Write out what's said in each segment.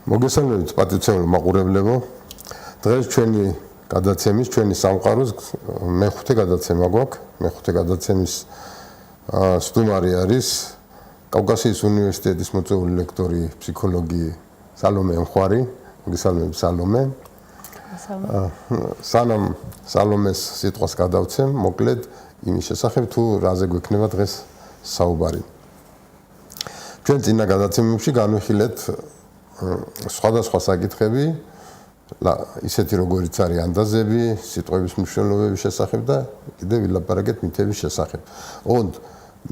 მოგესალმებით პატივცემულ მაყურებლებო. დღეს ჩვენი გადაცემის, ჩვენი სამყაროს მეხუთე გადაცემა გვაქვს. მეხუთე გადაცემის სტუმარი არის კავკასიის უნივერსიტეტის მოწვეული ლექტორი, ფსიქოლოგი სალომე ემხვარი. მოგესალმებით სალომე. სანამ სალომეს სიტყვას გადავცემ, მოკლედ იმის შესახებ თუ რაზე გვექნება დღეს საუბარი. ჩვენ წინა გადაცემებში განვიხილეთ სხვადასხვა საკითხები, ისეთი როგორიც არის ანდაზები, სიტყვების მნიშვნელობების შესახებ და კიდევ ვილაპარაკეთ მითების შესახებ. ოღონდ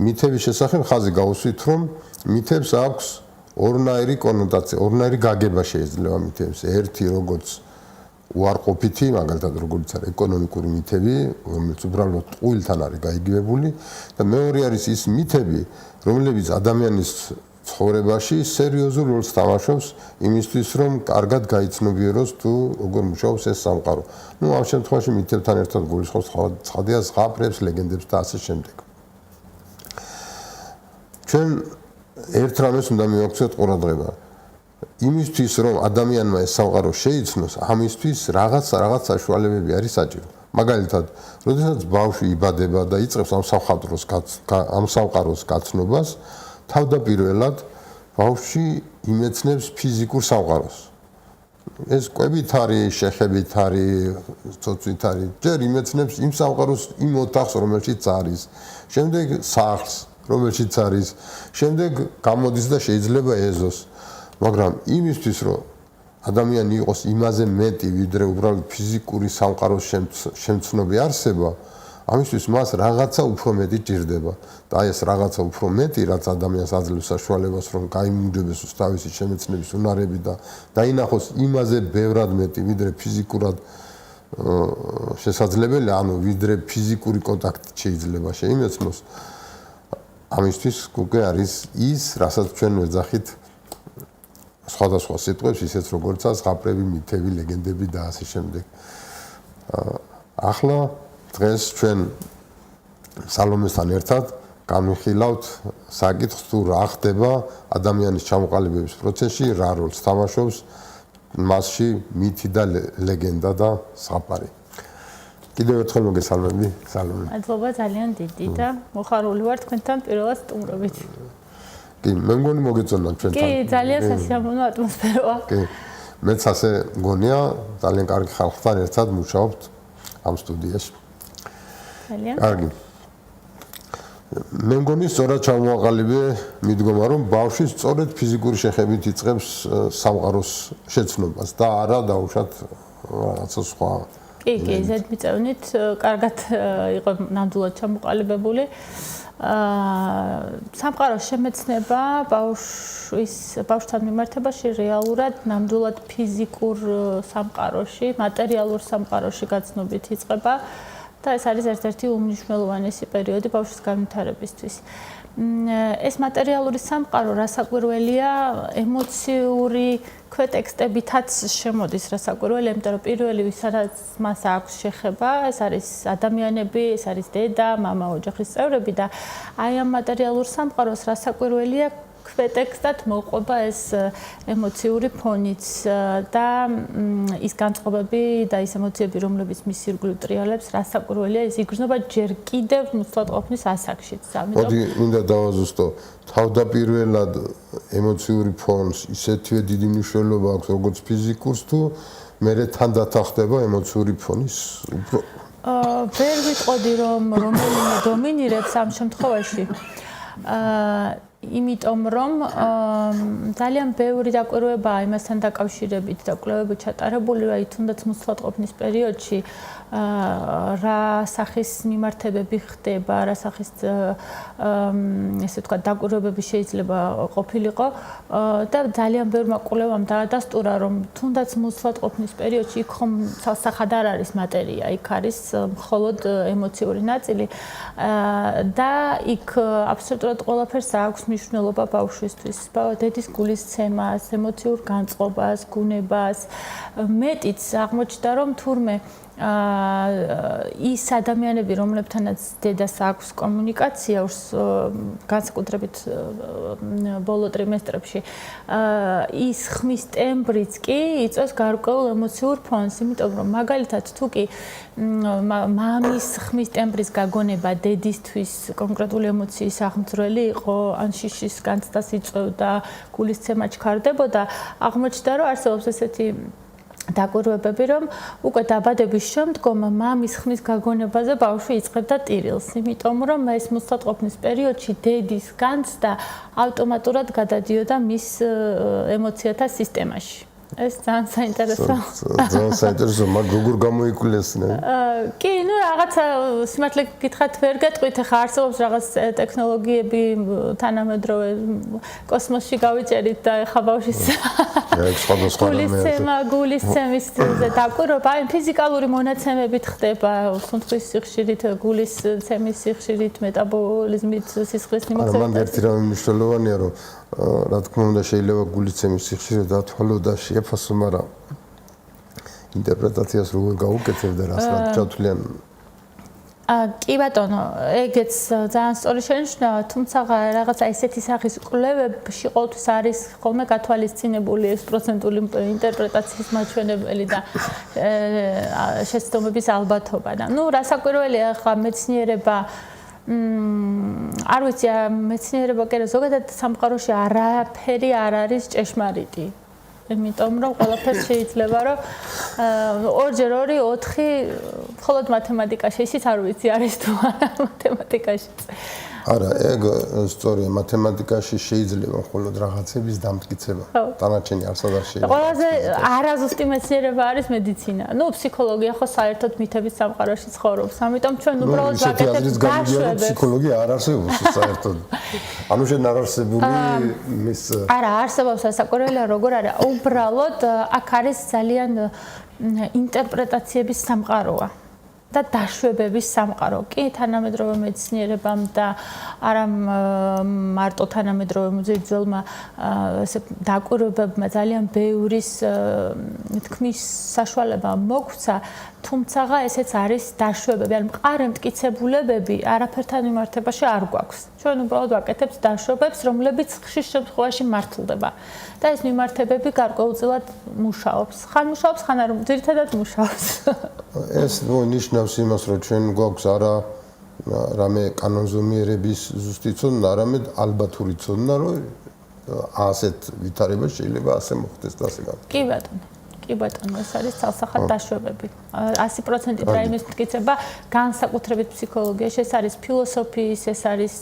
მითების შესახებ ხაზი გავუსვით, რომ მითებს აქვს ორნაირი კონოტაცია, ორნაირი გაგება შეიძლება მითებს. ერთი როგორც უარყოფითი, მაგალითად როგორც არის ეკონომიკური მითები, რომელიც უბრალოდ ტყუილთან არის გაიგივებული და მეორე არის ის მითები, რომლებიც ადამიანის ცხოვრებაში სერიოზულ როლს თამაშობს იმისთვის, რომ კარგად გაიცნობიეროს თუ როგორ მუშაობს ეს სამყარო. ამ შემთხვევაში მითებთან ერთად გულისხმობს ცხადია ზღაპრებს, ლეგენდებს და ასე შემდეგ. ჩვენ ერთ რამეს უნდა მივაქციოთ ყურადღება. იმისთვის, რომ ადამიანმა ეს სამყარო შეიცნოს, ამისთვის რაღაც საშუალებები არის საჭირო. მაგალითად, როდესაც ბავშვი იბადება და იწყებს ამ სამყაროს გაცნობას, თავდაპირველად ბავშვი იმეცნებს ფიზიკურ სამყაროს. ეს კვებით არის, შეხებით არის, ცოცვით არის. ჯერ იმეცნებს იმ სამყაროს, იმ ოთახს, რომელშიც არის. შემდეგ სახლს, რომელშიც არის. შემდეგ გამოდის და შეიძლება ეზოს. მაგრამ იმისთვის, რომ ადამიანი იყოს იმაზე მეტი, ვიდრე უბრალოდ ფიზიკური სამყაროს შემცნობი არსება, ამისთვის მას რაღაცა უფრო მეტი ჭირდება. და ეს რაღაცა უფრო მეტი, რაც ადამიანს აძლევს საშუალებას, რომ გაიმუმჯობესოს თავისი შემეცნების უნარები და დაინახოს იმაზე ბევრად მეტი, ვიდრე ფიზიკურად შესაძლებელი, ანუ ვიდრე ფიზიკური კონტაქტი შეიძლება შეიმეცნოს. ამისთვის უკვე არის ის, რასაც ჩვენ ვეძახით სხვადასხვა სიტყვებს, ისეც როგორიცაა ზღაპრები, მითები, ლეგენდები და ასე შემდეგ. ახლა დღეს ჩვენ სალომესთან ერთად განვიხილავთ საკითხს, თუ რა ხდება ადამიანის ჩამოყალიბების პროცესში, რა როლს თამაშობს მასში მითი და ლეგენდა და ზღაპარი. კიდევ ერთხელ მოგესალმები, სალომე. მადლობა ძალიან დიდი და მოხარული ვარ თქვენთან პირველად სტუმრობით. კი, მე მგონი მოგეწონათ ჩვენთან. კი, ძალიან სასიამოვნო ატმოსფეროა. კი, მეც ასე მგონია, ძალიან კარგი ხალხთან ერთად მუშაობთ ამ სტუდიაში. ძალიან. კარგი. მე მგონი სწორად ჩამოაყალიბე მიდგომა, რომ ბავშვი სწორედ ფიზიკური შეხებით იწყებს სამყაროს შეცნობას და არა დაუშვათ რაღაცა სხვა. კი, ზედ მიწევნით, კარგად იყო ნამდვილად ჩამოყალიბებული. სამყაროს შემეცნება ბავშვთან მიმართებაში რეალურად ნამდვილად ფიზიკურ სამყაროში, მატერიალურ სამყაროში გაცნობით იწყება და ეს არის ერთ-ერთი უმნიშვნელოვანესი პერიოდი ბავშვის განვითარებისთვის. ეს მატერიალური სამყარო რასაკვირველია, ემოციური ქვეტექსტებითაც შემოდის რასაკვირველია, იმიტომ რომ პირველი ვისაც მას აქვს შეხება, ეს არის ადამიანები, ეს არის დედა, მამა, ოჯახის წევრები და აი ამ მატერიალურ სამყაროს რასაკვირველია ქვეტექსტად მოყვება ეს ემოციური ფონიც და ის განწყობები და ის ემოციები, რომლებიც მის ირგვლივ ტრიალებს, რასაკვირველია, ის იგრძნობა ჯერ კიდევ ნუსხად ყოფნის ასაკშიც. მოდი, მინდა დავაზუსტო, თავდაპირველად ემოციური ფონს ისეთივე დიდი მნიშვნელობა აქვს, როგორც ფიზიკურს, თუ მერე თან დათანხმდება ემოციური ფონის უფრო ვერ ვიტყოდი, რომ რომელიმე დომინირებს ამ შემთხვევაში. იმიტომ რომ ძალიან ბევრი დაკვირვებაა იმასთან დაკავშირებით და კვლევები ჩატარებული, აი თუნდაც ნუსხად ყოფნის პერიოდში რა სახის მიმართებები ხდება, რა სახის ესე ვთქვათ დაკვირვებები შეიძლება ყოფილიყო და ძალიან ბევრმა კვლევამ დაადასტურა, რომ თუნდაც ნუსხად ყოფნის პერიოდში იქ ხომ ცალსახად არ არის მატერია, იქ არის მხოლოდ ემოციური ნაწილი და იქ აბსოლუტურად ყველაფერს აქვს მნიშვნელობა ბავშვისთვის, დედის გულისცემას, ემოციურ განწყობას, გუნებას. მეტიც აღმოჩნდა, რომ თურმე ის ადამიანები, რომლებთანაც დედას აქვს კომუნიკაცია, განსაკუთრებით ბოლო ტრიმესტრებში, ის ხმის ტემბრიც კი იწვევს გარკვეულ ემოციურ ფონს, იმიტომ რომ მაგალითად თუ კი მამის ხმის ტემბრის გაგონება დედისთვის კონკრეტული ემოციის აღმძვრელი იყო, ან შიშის განცდას იწვევდა, გულისცემა ჩქარდებოდა, აღმოჩნდა რომ არსებობს ესეთი დაკვირვებები, რომ უკვე დაბადების შემდგომ მამის ხმის გაგონებაზე ბავშვი იწყებდა ტირილს, იმიტომ რომ ეს მოსატყოფნის პერიოდში დედის განცდა ავტომატურად გადადიოდა მის ემოციათა სისტემაში. ეს ძალიან საინტერესო. ძალიან საინტერესო, მაგ როგორ გამოიკვლესნე? კი, ну რაღაცა სიმართლე გითხრათ ვერ გეტყვით, ახლა არსებობს რაღაც ტექნოლოგიები თანამედროვე კოსმოსში გავიჭერით და ახლა ბავშვის გულისცემის დაკვირვება, აი ფიზიკალური მონაცემებით ხდება, სუნთქვის სიხშირით, გულისცემის სიხშირით, მეტაბოლიზმით, სისხლის მიმოქცევით. მან ერთი რამე მნიშვნელოვანია, რომ რა თქმა უნდა შეიძლება გულისცემის სიხშირე დათვალო და შეფასო, მაგრამ ინტერპრეტაციას როგორ გაუკეთებდა, რასაც ჩათვლიან? კი ბატონო, ეგეც ძალიან სწორი შენიშნა, თუმცა რაღაცა ესეთი სახის კვლევებში ყოველთვის არის ხოლმე გათვალისწინებული ეს პროცენტული ინტერპრეტაციის მაჩვენებელი და შეცდომების ალბათობა და ნუ რასაკვირველია ახლა მეცნიერება არ ვიცი, მეცნიერება კი ზოგადად სამყაროში არაფერი არ არის ჭეშმარიტი. იმიტომ რომ ყველაფერს შეიძლება რომ 2 × 2 4 მხოლოდ მათემატიკაში ისიც არ ვიცი არის თუ არა მათემატიკაშიც. არა, ეგ სწორია, მათემატიკაში შეიძლება მხოლოდ რაღაცების დამტკიცება. დანარჩენი არსად არ შეიძლება. ყველაზე არაზუსტი მეცნიერება არის მედიცინა. ნუ ფსიქოლოგია ხო საერთოდ მითების სამყაროში ცხოვრობს. ამიტომ ჩვენ უბრალოდ ვაკეთებთ დაშვებებს. ფსიქოლოგია არ არსებობს საერთოდ. ანუ შენ არ არსებული მის არა, არსებობს ასაკურველია როგორ არის. უბრალოდ აქ არის ძალიან ინტერპრეტაციების სამყაროა. და დაშვებების სამყარო. კი, თანამედროვე მეცნიერებამ და არა მარტო თანამედროვე მუზეიძველმა ესე დაკვირვებებმა ძალიან ბევრის თქმის საშუალება მოგვცა, თუმცა ესეც არის დაშვებები, ან მყარი მტკიცებულებები არაფერთან მიმართებაში არ გვაქვს. ჩვენ უბრალოდ ვაკეთებთ დაშვებებს, რომლებიც ხშირ შემთხვევაში მართლდება. და ეს მიმართებები გარკვეულწილად მუშაობს. ხან მუშაობს, ხან არ, ძირითადად მუშაობს. ეს ნიშნავს იმას, რომ ჩვენ გვაქვს არა რამე კანონზომიერების ზუსტი ცოდნა, არამედ ალბათური ცოდნა, რომ ასეთ ვითარება შეიძლება ასე მოხდეს და ასე გაქვს. კი ბატონო. კი ბატონო, ეს არის ცალსახად დაშვებები. 100% რაიმეს მტკიცება განსაკუთრებით ფსიქოლოგიაში, ეს არის ფილოსოფიის, ეს არის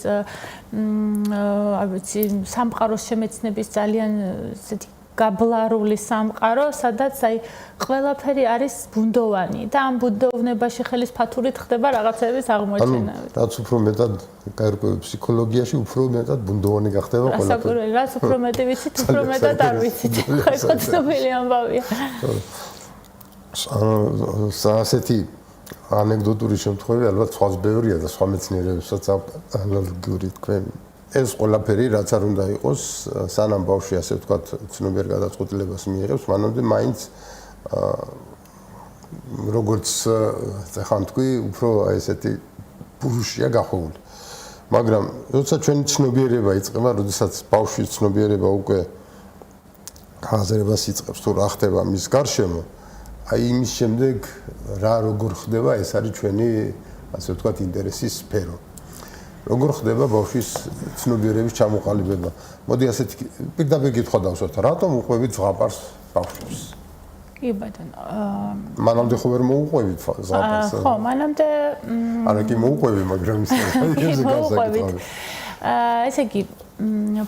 არ ვიცი, სამყაროს შემეცნების ძალიან ესეთი გაბლარული სამყარო, სადაც აი ყველაფერი არის ბუნდოვანი და ამ ბუნდოვნებაში ხელის ფათურით ხდება რაღაცების აღმოჩენა. რაც უფრო მეტად გაირკვევა ფსიქოლოგიაში, უფრო მეტად ბუნდოვანი გახდება ყველაფერი. რასაკვირველია, რაც უფრო მეტი ვიცით, უფრო მეტად არ ვიცით. ხო, ეს ცნობილი ამბავია. ასეთი ანეკდოტური შემთხვევები ალბათ სხვაც ბევრია და სხვა მეცნიერებებსაც ანალოგიური თქვენ. ეს ყველაფერი რაც არ უნდა იყოს, სანამ ბავშვი ასე ვთქვათ, ცნობიერ გადაწყვეტილებას მიიღებს, მანამდე მაინც როგორც ხან თქვი, უფრო ესეთი ბურუშია გახოვული. მაგრამ როცა ჩვენი ცნობიერება იწყება, როდესაც ბავშვის ცნობიერება უკვე გაზრებას იწყებს, თუ რა ხდება მის გარშემო, აი იმის შემდეგ რა როგორ ხდება, ეს არის ჩვენი ასე ვთქვათ ინტერესის სფერო. როგორ ხდება ბავშვის ცნობიერების ჩამოყალიბება? მოდი ასეთი პირდაპირ კითხვა დავსვათ, რატომ უყვებით ზღაპარს ბავშვებს? კი ბატონო. მანამდე ხო ვერ მოუყვებით ზღაპარს? ხო, მანამდე არა კი მოუყვები, მაგრამ ისე გასაკეთებ. ესე იგი,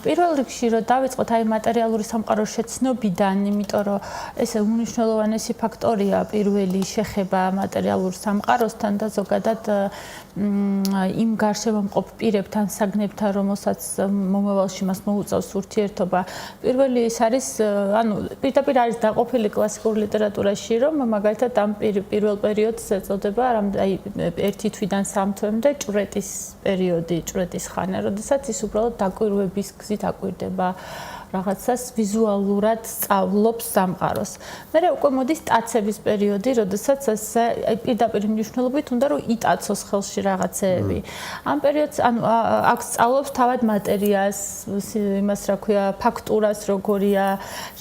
პირველ რიგში რომ დავიწყოთ აი მატერიალური სამყაროს შეცნობიდან, იმიტომ რომ ეს უნიშნელოვანესი ფაქტორია პირველი შეხება მატერიალურ სამყაროსთან და ზოგადად იმ გარშემო მყოფ პირებთან, საგნებთან, რომელსაც მომავალში მას მოუწევს ურთიერთობა. პირველი ის არის, ანუ პირდაპირ არის დაყოფილი კლასიკურ ლიტერატურაში, რომ მაგალითად ამ პირველ პერიოდს ეწოდება აი 1 თვიდან 3 თვემდე ჭვრეტის პერიოდი, ჭვრეტის ხანა, როდესაც ის უბრალოდ დაკვირვების გზით აკვირდება რაღაცას ვიზუალურად სწავლობს სამყაროს. მერე უკვე მოდის ტაცების პერიოდი, როდესაც პირდაპირ მნიშვნელობით უნდა რომ იტაცოს ხელში რაღაცეები. ამ პერიოდს აქ სწავლობს თავად მატერიას, იმას რა ქვია, ფაქტურას როგორია.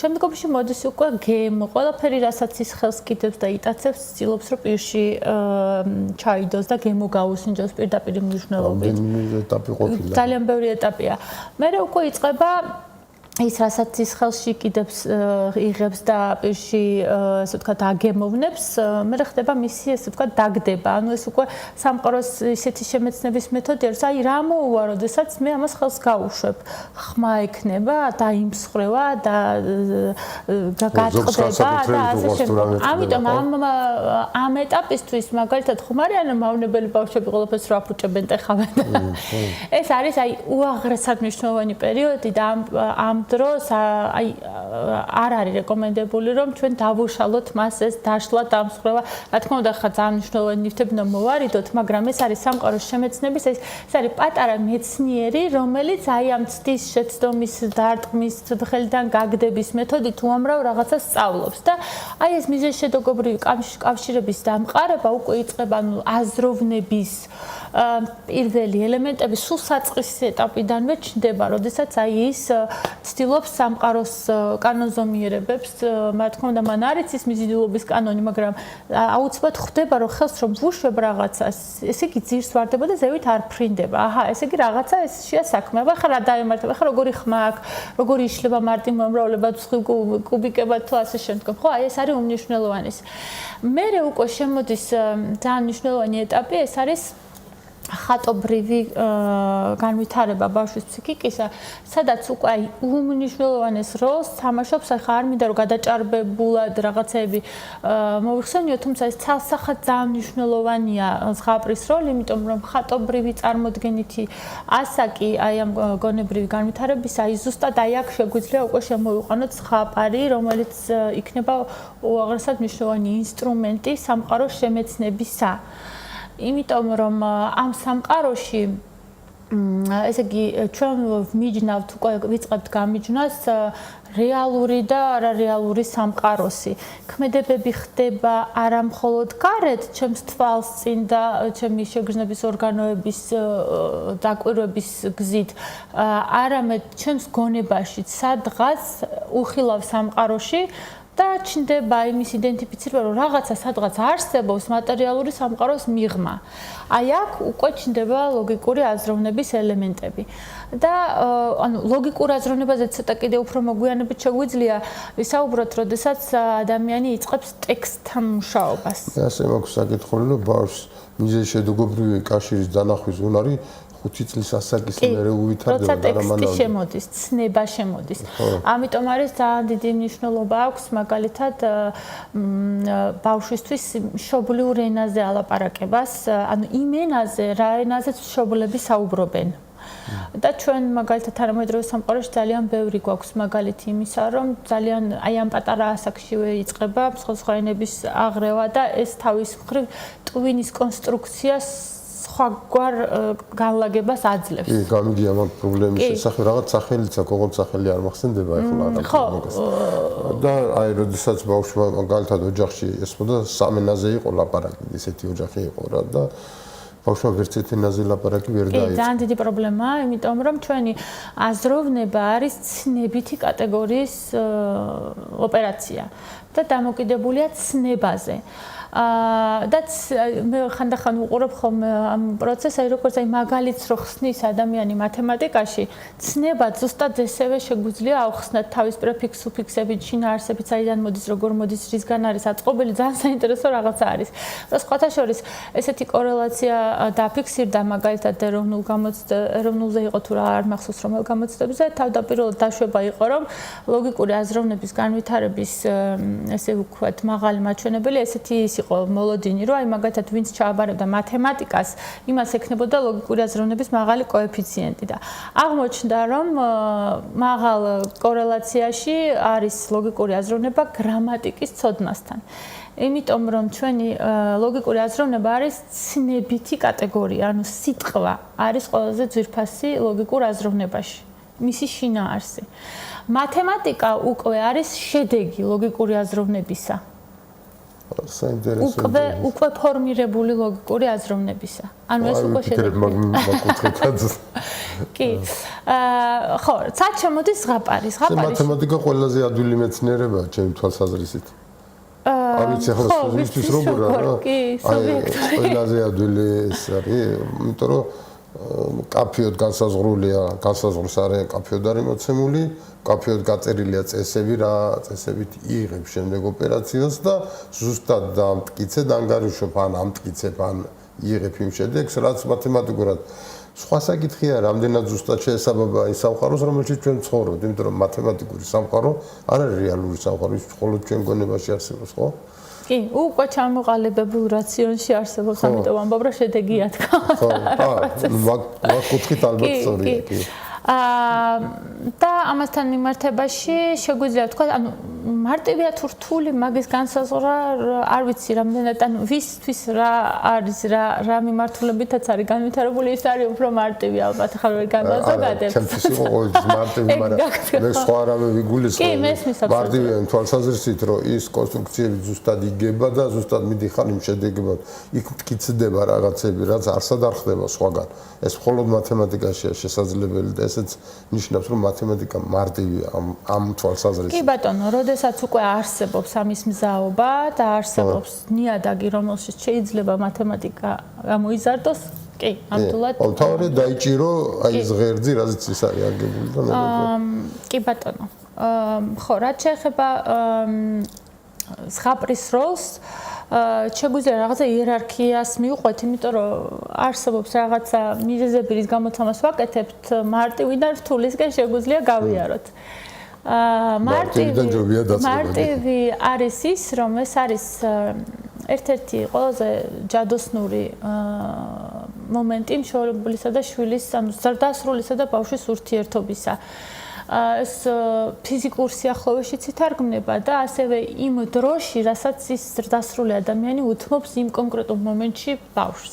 შემდგომში მოდის უკვე გემო, ყველაფერი რასაც ის ხელს კიდევს და იტაცებს, ცდილობს რომ პირში ჩაიდოს და გემო გაუსინჯოს პირდაპირ მნიშვნელობით. ძალიან ბევრი ეტაპია. მერე უკვე იწყება ის რასაც ის ხელში კიდევს იღებს და პირში ასე ვთქვათ აგემოვნებს, მერე ხდება მისი ასე ვთქვათ დაგდება. ანუ ეს უკვე სამყაროს ისეთი შემეცნების მეთოდია, რომ აი რა მოუვა, როდესაც მე ამას ხელს გავუშვებ. ხმა ექნება, დაიმსხრევა და გაწყდება და ასე შემდეგ. ამიტომ ამ ეტაპისთვის მაგალითად ხომ არიან მავნებელი ბავშვები ყველაფერს რა ფუჭებენ ტეხავენ. ეს არის აი უაღრესად მნიშვნელოვანი პერიოდი და ამ დროს აი არ არის რეკომენდებული რომ ჩვენ დავუშალოთ მას ეს დაშლა დამსხრევა. რა თქმა უნდა ხა ძალიან მნიშვნელოვანი ნივთები უნდა მოვარიდოთ, მაგრამ ეს არის სამყაროს შემეცნების ეს არის პატარა მეცნიერი, რომელიც აი ამ ცდის შეცდომის დარტყმის ხელიდან გაგდების მეთოდით უამრავ რაღაცას სწავლობს და აი ეს მიზეშედოგობრივი კავშირების დამყარება უკვე იწყება ანუ აზროვნების პირველი ელემენტები სულ საწყის ეტაპიდანვე ჩნდება, როდესაც აი ის ცდილობს სამყაროს კანონზომიერებებს, რა თქმა უნდა, მან არ იცის მიზიდულობის კანონი, მაგრამ აუცილებლად ხვდება, რომ ხელს რომ ვუშვებ რაღაცას, ესე იგი ძირს ვარდება და ზევით არ ფრინდება. აჰა, ესე იგი რაღაცა ეს შეა საქმე. ახლა რა დაემართება? ახლა როგორი ხმა აქვს, როგორი იშლება მარტივმომრავლება, კუბიკებად თუ ასე შემდგომ. ხო, აი ეს არის უმნიშვნელოვანესი. მერე უკვე შემოდის ძალიან მნიშვნელოვანი ეტაპი, ეს არის ხატობრივი განვითარება ბავშვის ფსიქიკისა, სადაც უკვე აი უმნიშვნელოვანეს როლს თამაშობს, ახლა არ მინდა რომ გადაჭარბებულად რაღაცეები მოვიხსენიო, თუმცა ეს ცალსახად ძალიან მნიშვნელოვანია ზღაპრის როლი, იმიტომ რომ ხატობრივი წარმოდგენითი ასაკი აი ამ გონებრივი განვითარების, აი ზუსტად აი აქ შეგვიძლია უკვე შემოვიყვანოთ ზღაპარი, რომელიც იქნება უაღრესად მნიშვნელოვანი ინსტრუმენტი სამყაროს შემეცნებისა. იმიტომ რომ ამ სამყაროში ესე იგი ჩვენ ვმიჯნავთ უკვე ვიწყებთ გამიჯნას რეალური და არარეალური სამყაროსი. ქმედებები ხდება არა მხოლოდ გარეთ, ჩემს თვალს წინ და ჩემი შეგრძნების ორგანოების დაკვირვების გზით, არამედ ჩემს გონებაში, სადღაც უხილავ სამყაროში და ჩნდება იმის იდენტიფიცირება, რომ რაღაცა სადღაც არსებობს მატერიალური სამყაროს მიღმა. აი აქ უკვე ჩნდება ლოგიკური აზროვნების ელემენტები. და ანუ ლოგიკურ აზროვნებაზე ცოტა კიდე უფრო მოგვიანებით შეგვიძლია ვისაუბროთ, როდესაც ადამიანი იწყებს ტექსტთან მუშაობას. ასე მაქვს საკითხული, რომ ბავშვს მიზეშედოგობრივი კავშირის დანახვის უნარი 5 წლის ასაკის მერე უვითარდება და როცა ტექსტი შემოდის, ცნება შემოდის. ამიტომ არის ძალიან დიდი მნიშვნელობა აქვს მაგალითად ბავშვისთვის მშობლიურ ენაზე ალაპარაკებას, ანუ იმ ენაზე, რა ენაზეც მშობლები საუბრობენ. და ჩვენ მაგალითად თანამედროვე სამყაროში ძალიან ბევრი გვაქვს მაგალითი იმისა, რომ ძალიან აი ამ პატარა ასაკშივე იწყება სხვა ენების აღრევა და ეს თავის მხრივ ტვინის კონსტრუქციას სხვაგვარ განლაგებას აძლევს. კი, გამიგია მაგ პრობლემის შესახებ, რაღაც სახელიც აქვს, ოღონდ სახელი არ მახსენდება ახლა ადამიანს. და აი, როდესაც ბავშვმა მაგალითად ოჯახში ესმოდა, სამ ენაზე იყო ლაპარაკი, ესეთი ოჯახი იყო რა და ბავშვმა ვერცეთ ენაზე ლაპარაკი ვერ დაიწყო. ძალიან დიდი პრობლემაა, იმიტომ რომ ჩვენი აზროვნება არის ცნებითი კატეგორიის ოპერაცია და დამოკიდებულია ცნებაზე. და მე ხანდახან ვუყურებ ხოლმე ამ პროცესს, აი როგორც აი მაგალითს რო ხსნის ადამიანი მათემატიკაში, ცნება ზუსტად ესევე შეგვიძლია ავხსნათ თავის პრეფიქს, სუფიქსებით, შინაარსებით, საიდან მოდის, როგორ მოდის, რისგან არის აწყობილი, ძალიან საინტერესო რაღაცა არის. და სხვათა შორის ესეთი კორელაცია დაფიქსირდა მაგალითად ეროვნულზე იყო თუ რა არ მახსოვს რომელ გამოცდებზე, თავდაპირველად დაშვება იყო, რომ ლოგიკური აზროვნების განვითარების ესე ვქვათ მაღალი მაჩვენებელი ესეთი იყო მოლოდინი, რომ აი მაგალითად ვინც ჩააბარებდა მათემატიკას, იმას ექნებოდა ლოგიკური აზროვნების მაღალი კოეფიციენტი და აღმოჩნდა, რომ მაღალ კორელაციაში არის ლოგიკური აზროვნება გრამატიკის ცოდნასთან. იმიტომ რომ ჩვენი ლოგიკური აზროვნება არის ცნებითი კატეგორია, ანუ სიტყვა არის ყველაზე ძვირფასი ლოგიკურ აზროვნებაში. მისი შინაარსი. მათემატიკა უკვე არის შედეგი ლოგიკური აზროვნებისა. საინტერესო. უკვე ფორმირებული ლოგიკური აზროვნებისა. ანუ ეს უკვე შედეგი. კი. ხო, ცად შემოდის ზღაპარი. მათემატიკა ყველაზე ადვილი მეცნიერებაა ჩემი თვალსაზრისით. არ ვიცი ახლა სულისთვის როგორ არა. ყველაზე ადვილი ეს არის, იმიტომ რომ კაფეოდ განსაზღვრულია, განსაზღვრს არის კაფეოდ არის მოცემული, კაფეოდ გაწერილია წესები, რა წესებით იღებს შემდეგ ოპერაციას და ზუსტად დამტკიცე, ანგარიშობ ან ამტკიცებ ან იღებ იმ შედეგს, რაც მათემატიკურად სხვა საკითხია, რამდენად ზუსტად შეესაბამება ის სამყაროს, რომელშიც ჩვენ ცხოვრობთ, იმიტომ რომ მათემატიკური სამყარო არ არის რეალური სამყარო, ის მხოლოდ ჩვენ გონებაში არსებობს, ხო? კი, უკვე ჩამოყალიბებულ რაციონში არსებობს, ამიტომ ამბობ რა შედეგია თქვა. ხო, მაგ კუთხით ალბათ სწორია, კი. და ამასთან მიმართებაში შეგვიძლია თქვა, ანუ მარტივია თუ რთული მაგის განსაზღვრა, არ ვიცი რამდენად, ანუ ვისთვის რა არის, რა მიმართულებითაც არის განვითარებული, ის არის უფრო მარტივი ალბათ, ახლა ვერ განვაზოგადებ. ჩემთვის იყო ყოველთვის მარტივი, მაგრამ მე სხვა რამე ვიგულისხმობ. მარტივია იმ თვალსაზრისით, რომ ის კონსტრუქციები ზუსტად იგება და ზუსტად მიდიხარ იმ შედეგებად. იქ მტკიცდება რაღაცები, რაც არსად არ ხდება სხვაგან. ეს მხოლოდ მათემატიკაშია შესაძლებელი და ესეც ნიშნავს, რომ მათემატიკა მარტივია ამ თვალსაზრისით. კი ბატონო, როდესაც უკვე არსებობს ამის მზაობა და არსებობს ნიადაგი, რომელშიც შეიძლება მათემატიკა გამოიზარდოს, კი, ამდულად. თავი დაიჭირო აი ეს ღერძი, რაზეც ის არის აგებული და კი ბატონო. ხო, რაც შეეხება ზღაპრის როლს, შეგვიძლია რაღაცა იერარქიას მივყვეთ, იმიტომ რომ არსებობს რაღაცა მიზეზები, რის გამოცემას ვაკეთებთ, მარტივიდან რთულისკენ შეგვიძლია გავიაროთ. მარტივი არის ის, რომ ეს არის ერთ-ერთი ყველაზე ჯადოსნური მომენტი მშობლისა და შვილის, ანუ ზრდასრულისა და ბავშვის ურთიერთობისა. ეს ფიზიკურ სიახლოვეშიც ითარგმნება და ასევე იმ დროში, რასაც ის ზრდასრული ადამიანი უთმობს იმ კონკრეტულ მომენტში ბავშვს.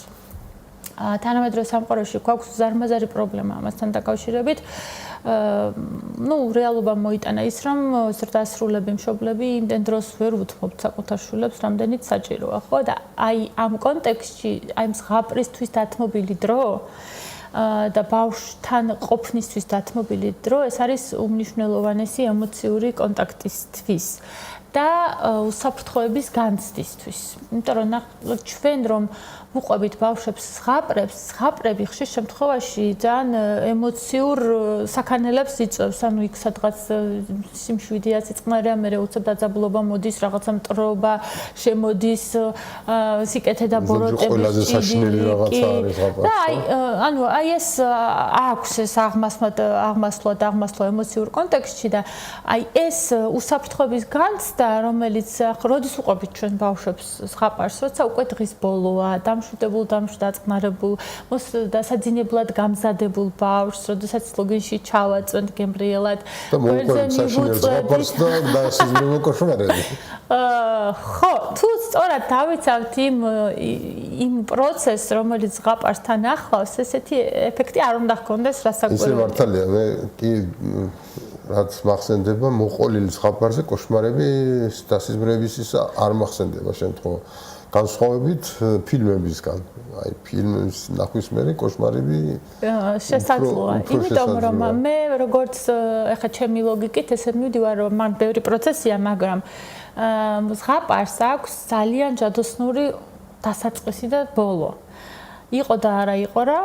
თანამედროვე სამყაროში გვაქვს ზარმაზარი პრობლემა ამასთან დაკავშირებით. რეალობა მოიტანა ის, რომ ზრდასრულები, მშობლები იმდენ დროს ვერ უთმობთ საკუთარ შვილებს, რამდენიც საჭიროა, ხო? და აი ამ კონტექსტში, აი ზღაპრისთვის დათმობილი დრო და ბავშვთან ყოფნისთვის დათმობილი დრო, ეს არის უმნიშვნელოვანესი ემოციური კონტაქტისთვის და უსაფრთხოების განცდისთვის. იმიტომ რომ ჩვენ რომ ვუყვებით ბავშვებს ზღაპრები ხშირ შემთხვევაში ძალიან ემოციურ საქანელებს იწვევს, ანუ იქ სადღაც სიმშვიდეა, სიწყნარია, მერე უცებ დაძაბულობა მოდის, რაღაცა მტრობა შემოდის, სიკეთე და ბოროტები. ყველაზე საშინელი რაღაცა არის ზღაპარში. და აი ეს აქვს ეს აღმასვლა ემოციურ კონტექსტში და აი ეს უსაფრთხოების განცდა, რომელიც როდის უყვებით ჩვენ ბავშვებს ზღაპარს, როცა უკვე დღის ბოლოა, დამშვიდებულ, დასაძინებლად გამზადებულ ბავშვს, როდესაც ლოგინში ჩავაწვენთ გემრიელად, გვერდზე მივუწვევთ და სასიზმრო კოშმარები. ხო, თუ სწორად დავიცავთ იმ პროცესს, რომელიც ზღაპარსთან ახლავს, ესეთი ეფექტი არ უნდა ჰქონდეს რასაკვირველია. ისე მართალია, მე კი რაც მახსენდება, მოყოლილი ზღაპარზე კოშმარები დასიზმრებისის არ მახსენდება შემთხვევა. განსხვავებით ფილმებისგან. აი ფილმის ნახვის მერე კოშმარები შესაძლოა. იმიტომ რომ მე როგორც ახლა ჩემი ლოგიკით ესე მივდივარ, რომ მან ბევრი პროცესია, მაგრამ ზღაპარს აქვს ძალიან ჯადოსნური დასაწყისი და ბოლო. იყო და არა იყო რა?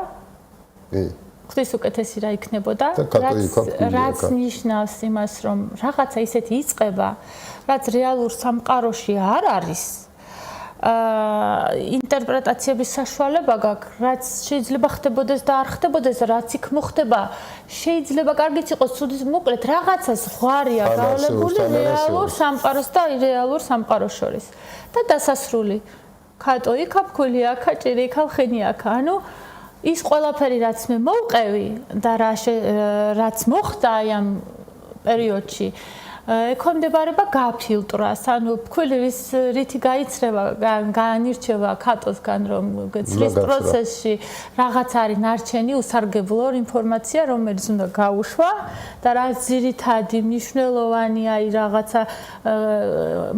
კი. ხთვის უკეთესი რა იქნებოდა? რაც ნიშნავს იმას, რომ რაღაცა ისეთი იწყება, რაც რეალურ სამყაროში არ არის. ინტერპრეტაციების საშუალება გაქვს, რაც შეიძლება ხდებოდეს და არ ხდებოდეს, რაც იქ მოხდება, შეიძლება კარგიც იყოს, ცუდიც, მოკლედ რაღაცა ზღვარია გავლებული რეალურ სამყაროს და ირეალურ სამყაროს შორის. და დასასრული. ქატო იქა, ფქვილი აქა, ჭირი იქა, ლხინი აქა. ანუ ის ყველაფერი, რაც მე მოვყევი და რაც მოხდა აი ამ პერიოდში, ექვემდებარება გაფილტრას, ანუ ფქვილის რითი გაიცრება, განირჩევა კატოსგან, რომ ცრის პროცესში რაღაც არის ნარჩენი უსარგებლო ინფორმაცია, რომელიც უნდა გაუშვა და რაც ძირითადი მნიშვნელოვანი არის რაღაცა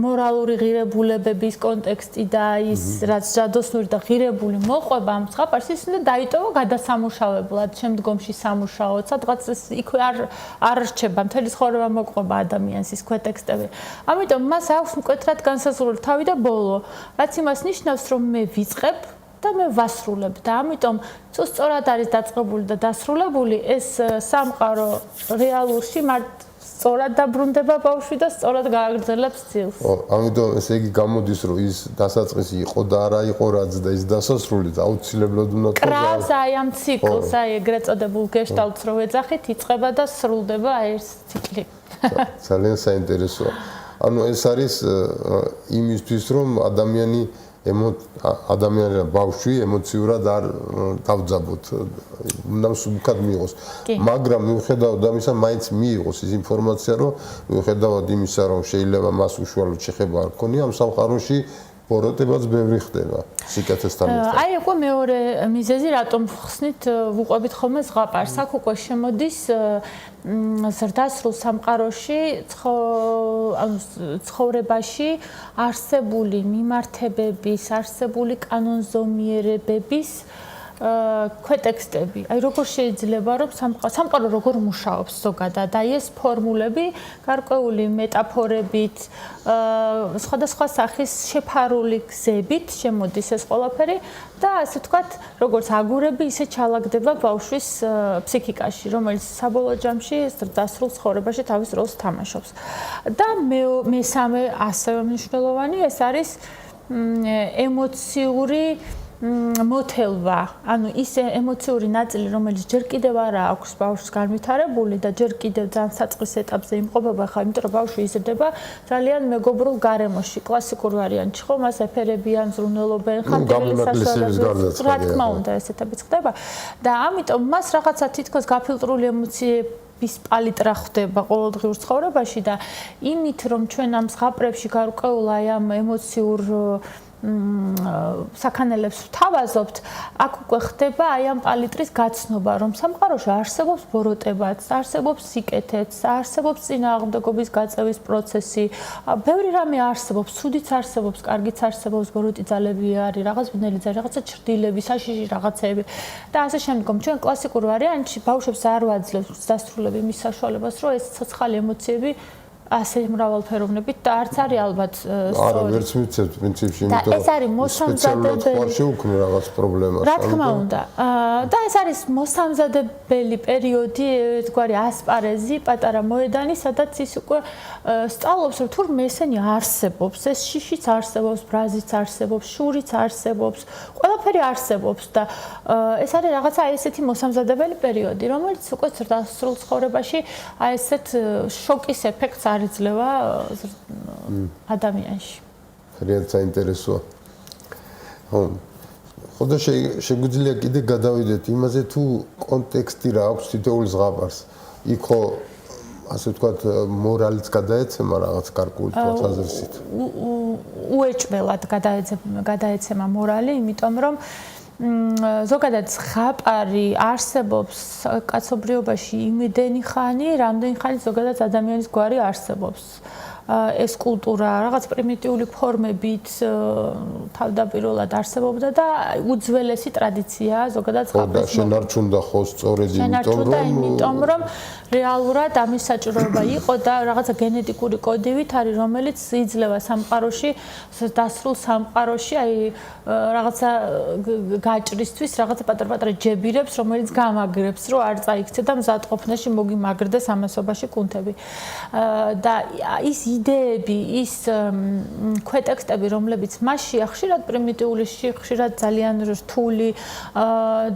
მორალური ღირებულებების კონტექსტი და ის რაც ჯადოსნური და ღირებული მოყვება ამ ზღაპარს ის უნდა დაიტოვო გადასამუშავებლად, შემდგომში სამუშაოდ, სადღაც იქვე არ რჩება, მთელი ცხოვრება მოყვება ადამიანს ის ქვეტექსტები. ამიტომ მას აქვს მკვეთრად განსაზღვრული თავი და ბოლო, რაც იმას ნიშნავს, რომ მე ვიწყებ და მე ვასრულებ და ამიტომ თუ სწორად არის დაწყებული და დასრულებული ეს სამყარო რეალურში სწორად დაბრუნდება ბავშვი და სწორად გააგრძელებს წილს. ამიტომ ესე იგი გამოდის რომ ის დასაწყისი იყო და არა იყო რაც და ის დასასრული და აუცილებლად უნდა კრავს აი ამ ციკლს, აი ეგრეთ წოდებულ გეშტალტს რო ეძახით, იწყება და სრულდება აი ეს ციკლი. ძალიან საინტერესოა. ანუ ეს არის იმისთვის რომ ადამიანი ბავშვი ემოციურად არ დავძაბოთ, უნდა სულკად მიიღოს. მაგრამ მიუხედავად ამისა, მაინც მიიღოს ის ინფორმაცია, რომ მიუხედავად იმისა, რომ შეიძლება მას უშუალოდ შეხება არ ქონია, ამ სამყაროში ბოროტებაც ბევრი ხდება სიკეთესთან ერთად. აი უკვე მეორე მიზეზი, რატომ ხსნით ვუყვებით ხოლმე ზღაპარს. აქ უკვე შემოდის ზრდასრულ სამყაროში ცხოვრებაში არსებული მიმართებების, არსებული კანონზომიერებების ქვეტექსტები. აი როგორ შეიძლება რომ სამყარო როგორ მუშაობს ზოგადად, აი ეს ფორმულები გარკვეული მეტაფორებით, სხვადასხვა სახის შეფარული გზებით შემოდის ეს ყველაფერი და ასე ვთქვათ, როგორც აგურები, ისე ჩალაგდება ბავშვის ფსიქიკაში, რომელიც საბოლოო ჯამში ზრდასრულ ცხოვრებაში თავის როლს თამაშობს. და მესამე ასევე მნიშვნელოვანი ეს არის ემოციური მოთელვა, ანუ ის ემოციური ნაწილი, რომელიც ჯერ კიდევ არა აქვს ბავშვს განვითარებული და ჯერ კიდევ ძალიან საწყის ეტაპზე იმყოფება, ხა, იმიტომ რომ ბავშვი იზრდება ძალიან მეგობრულ გარემოში, კლასიკურ ვარიანტში, ხო, მას ეფერები ან ზრუნველობენ, ხანტელი საშუალებას, რა თქმა უნდა, ესეთებიც ხდება და ამიტომ მას რაღაცა თითქოს გაფილტრული ემოციების პალიტრა ხდება ყოველდღიურ ცხოვრებაში და იმით რომ ჩვენ ამ ზღაპრებში გარკვეულ აი ამ ემოციურ საქანელებს ვთავაზობთ, აქ უკვე ხდება აი ამ პალიტრის გაცნობა, რომ სამყაროში არსებობს ბოროტებაც, არსებობს სიკეთეც, არსებობს წინააღმდეგობის გაწევის პროცესი, ბევრი რამე არსებობს, ცუდიც არსებობს, კარგიც არსებობს, ბოროტი ძალები არის, რაღაც ბნელი ძალები, რაღაცა ჩრდილები, საშიში რაღაცეები და ასე შემდგომ. ჩვენ კლასიკურ ვარიანტში ბავშვებს არ ვაძლევთ დასრულებ იმის საშუალებას, რომ ეს ცოცხალი ემოციები ასე მრავალფეროვნებით და არც არის ალბათ სწორი. არა, ვერც მიცემთ პრინციპში, იმიტომ ეს არის მოსამზადებელი შეუქმნი რაღაც პრობლემას. რა თქმა უნდა. და ეს არის მოსამზადებელი პერიოდი, თქვარი ასპარეზი, პატარა მოედანი, სადაც ის უკვე სწავლობს, რომ თურმე ესენი არსებობს, ეს შიშიც არსებობს, ბრაზიც არსებობს, შურიც არსებობს, ყველაფერი არსებობს და ეს არის რაღაცა ესეთი მოსამზადებელი პერიოდი, რომელიც უკვე ზრდასრულ ცხოვრებაში აი ესეთ შოკის ეფექტს არიძლევა ადამიანში. რეალურად საინტერესოა. ხო და შეგვიძლია კიდე გადავიდეთ იმაზე თუ კონტექსტი რა აქვს თითოეულ ზღაპარს. იქო ასე ვთქვათ მორალიც გადაეცემა რაღაც გარკვეული თვალსაზრისით. უეჭველად გადაეცემა მორალი, იმიტომ რომ ზოგადად ზღაპარი არსებობს კაცობრიობაში იმდენი ხანი, რამდენი ხანი ზოგადად ადამიანის გვარი არსებობს. ეს კულტურა რაღაც პრიმიტიული ფორმებით თავდაპირველად არსებობდა და უძველესი ტრადიციაა ზოგადად ზღაპრის. შენარჩუნდა ხო სწორედ იმიტომ რომ რეალურად ამის საჭიროება იყო და რაღაცა გენეტიკური კოდივით არის, რომელიც იძლევა სამყაროში, დასრულ სამყაროში, აი რაღაცა გაჭრისთვის, რაღაცა პატარ-პატარა ჯებირებს, რომელიც გამაგრებს, რომ არ წაიქცე და მზადყოფნაში მოგიმაგრდეს ამასობაში კუნთები. და ის იდეები, ის ქვეტექსტები, რომლებიც მასშია ხშირად პრიმიტიული, ხშირად ძალიან რთული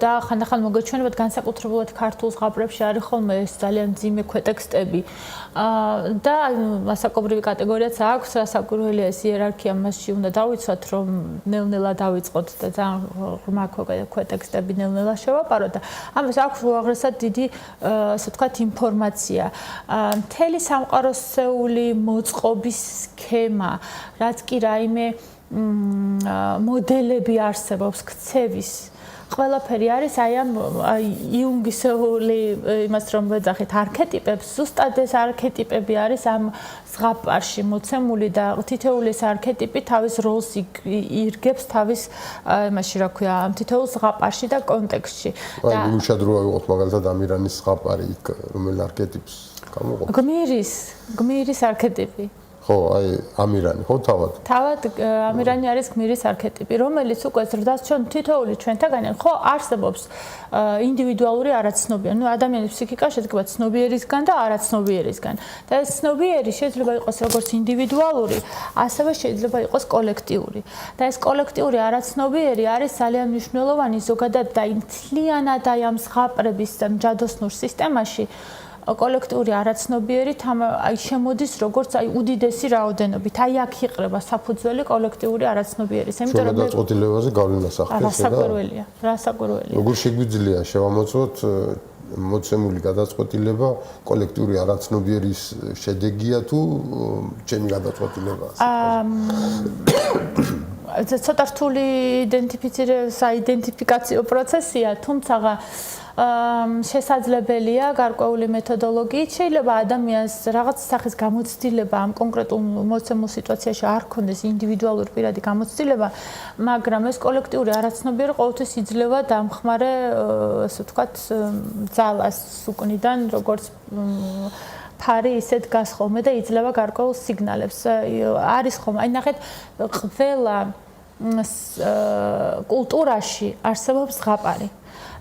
და ხანდახან მოგეჩვენებათ განსაკუთრებულად ქართულ ზღაპრებში არის ხოლმე ეს ძალიან ძალიან მძიმე ქვეტექსტები და მასაკობრივი კატეგორიაც აქვს, რასაკვირველია ეს იერარქია მასში უნდა დავიცვათ, რომ ნელ-ნელა დავიწყოთ და ძალიან ღრმა ქვეტექსტები ნელ-ნელა შევაპაროთ და ამას აქვს უაღრესად დიდი ასე ვთქვათ ინფორმაცია. მთელი სამყაროსეული მოწყობის სქემა, რაც კი რაიმე მოდელები არსებობს ქცევის ყველაფერი არის აი ამ იუნგისეული იმას რომ ვეძახით არქეტიპებს ზუსტად ეს არქეტიპები არის ამ ზღაპარში მოცემული და თითოეული ეს არქეტიპი თავის როლს ირგებს თავის იმაში რა ქვია ამ თითოეულ ზღაპარში და კონტექსტში და იმუშად რო ავიღოთ მაგალითად ამირანის ზღაპარი იქ რომელ არქეტიპს გამოყოფ გმირის არქეტიპი ხო, აი ამირანი, ხო თავად ამირანი არის გმირის არქეტიპი, რომელიც უკვე ზრდას თითოეული ჩვენთაგანი, ხო, არსებობს ინდივიდუალური არაცნობიერი. ნუ ადამიანის ფსიქიკა შედგება ცნობიერისგან და არაცნობიერისგან. და ეს ცნობიერი შეიძლება იყოს როგორც ინდივიდუალური, ასევე შეიძლება იყოს კოლექტიური. და ეს კოლექტიური არაცნობიერი არის ძალიან მნიშვნელოვანი ზოგადად და იმ მთლიანად აი ამ ზღაპრების და ჯადოსნურ სისტემაში კოლექტიური არაცნობიერით აი შემოდის როგორც აი უდიდესი რაოდენობით. აი აქ იყრება საფუძველი კოლექტიური არაცნობიერის. იმიტომ რომ გადაწყვეტილებაზე გავლენას ახდენს და რასაკვირველია. როგორ შეგვიძლია შევამოწმოთ მოცემული გადაწყვეტილება კოლექტიური არაცნობიერის შედეგია თუ ჩემი გადაწყვეტილებაა? ცოტა რთული საიდენტიფიკაციო პროცესია, თუმცა შესაძლებელია გარკვეული მეთოდოლოგიით შეიძლება ადამიანს რაღაც სახის გამოცდილება ამ კონკრეტულ მოცემულ სიტუაციაში არ ქონდეს ინდივიდუალური პირადი გამოცდილება, მაგრამ ეს კოლექტიური არაცნობიერი ყოველთვის იძლევა დამხმარე, ასე ვთქვათ, ძალას უკნიდან, როგორც ფარი ისეთ დგას ხოლმე და იძლევა გარკვეულ სიგნალებს. არის ხოლმე, აი ნახეთ, ყველა კულტურაში არსებობს ზღაპარი.